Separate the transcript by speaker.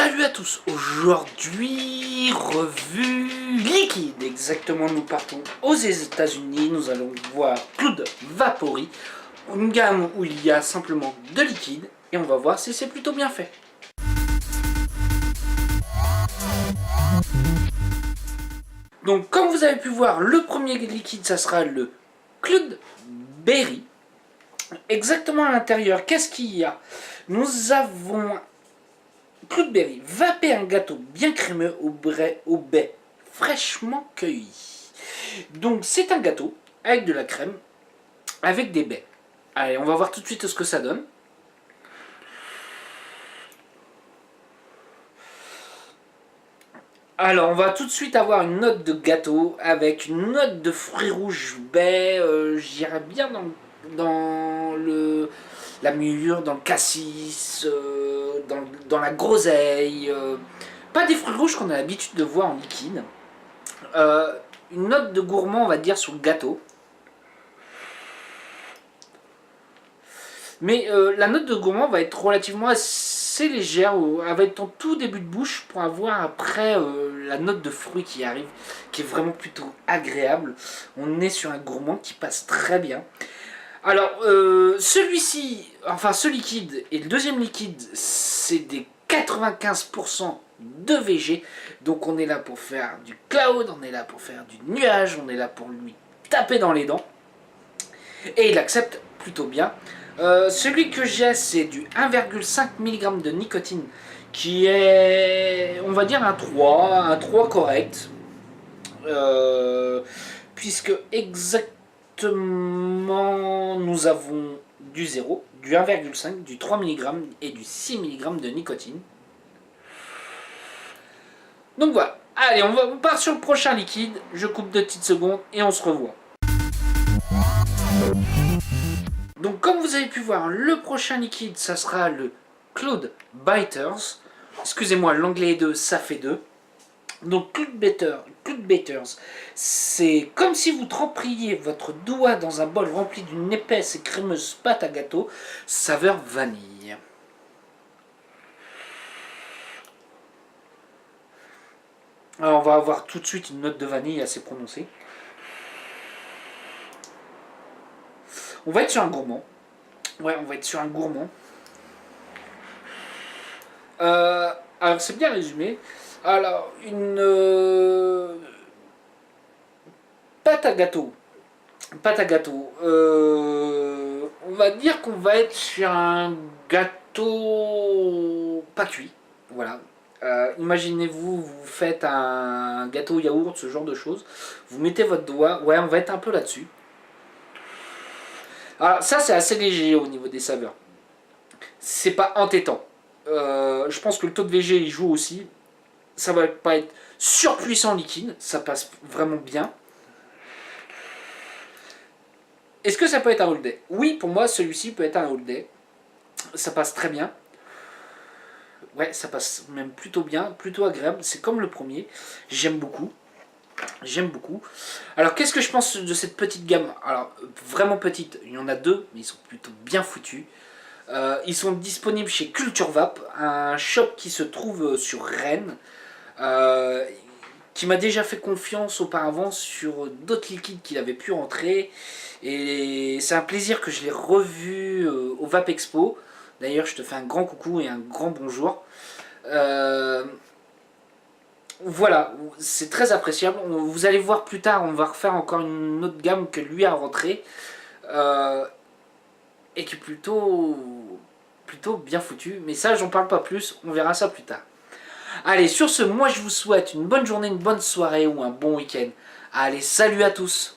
Speaker 1: Salut à tous, aujourd'hui, revue liquide, exactement, nous partons aux États-Unis, nous allons voir Cloud Vapory, une gamme où il y a simplement de liquide, et on va voir si c'est plutôt bien fait. Donc comme vous avez pu voir, le premier liquide, ça sera le Cloud Berry. Exactement à l'intérieur, qu'est-ce qu'il y a? Nous avons Cloud Berry, vapé un gâteau bien crémeux au baies fraîchement cueilli. Donc c'est un gâteau avec de la crème, avec des baies. Allez, on va voir tout de suite ce que ça donne. Alors on va tout de suite avoir une note de gâteau avec une note de fruits rouges baies. J'irais bien dans la mûre, dans le cassis, dans la groseille. Pas des fruits rouges qu'on a l'habitude de voir en liquide. Une note de gourmand, on va dire, sur le gâteau. Mais la note de gourmand va être relativement assez légère, elle va être en tout début de bouche pour avoir après la note de fruit qui arrive, qui est vraiment plutôt agréable. On est sur un gourmand qui passe très bien. Alors, celui-ci, enfin ce liquide et le deuxième liquide, c'est des 95% de VG. Donc on est là pour faire du cloud, on est là pour faire du nuage, on est là pour lui taper dans les dents. Et il accepte plutôt bien. Celui que j'ai, c'est du 1,5 mg de nicotine, qui est, on va dire, un 3 correct. Puisque exactement, nous avons du 0, du 1,5, du 3 mg et du 6 mg de nicotine. Donc voilà, allez, on part sur le prochain liquide, je coupe 2 petites secondes et on se revoit. Donc comme vous avez pu voir, le prochain liquide, ça sera le Cloud Biters. Excusez-moi, l'anglais est 2, ça fait 2. Donc Cloud Biters, c'est comme si vous tremperiez votre doigt dans un bol rempli d'une épaisse et crémeuse pâte à gâteau, saveur vanille. Alors on va avoir tout de suite une note de vanille assez prononcée. On va être sur un gourmand. Ouais, on va être sur un gourmand. Alors c'est bien résumé. Alors, une pâte à gâteau. Pâte à gâteau. On va dire qu'on va être sur un gâteau pas cuit. Voilà. Imaginez-vous, vous faites un gâteau yaourt, ce genre de choses. Vous mettez votre doigt. Ouais, on va être un peu là-dessus. Alors ça, c'est assez léger au niveau des saveurs. C'est pas entêtant. Je pense que le taux de VG il joue aussi. Ça va pas être surpuissant liquide, ça passe vraiment bien. Est-ce que ça peut être un all-day? Oui, pour moi, celui-ci peut être un all-day. Ça passe très bien. Ouais, ça passe même plutôt bien, plutôt agréable. C'est comme le premier. J'aime beaucoup. J'aime beaucoup. Alors, qu'est-ce que je pense de cette petite gamme? Alors, vraiment petite. Il y en a deux, mais ils sont plutôt bien foutus. Ils sont disponibles chez Culture Vape, un shop qui se trouve sur Rennes. Qui m'a déjà fait confiance auparavant sur d'autres liquides qu'il avait pu rentrer. Et c'est un plaisir que je l'ai revu au Vape Expo. D'ailleurs, je te fais un grand coucou et un grand bonjour. Voilà, c'est très appréciable. Vous allez voir plus tard, on va refaire encore une autre gamme que lui a rentrée. Et qui est plutôt bien foutu. Mais ça, j'en parle pas plus, on verra ça plus tard. Allez, sur ce, moi je vous souhaite une bonne journée, une bonne soirée ou un bon week-end. Allez, salut à tous!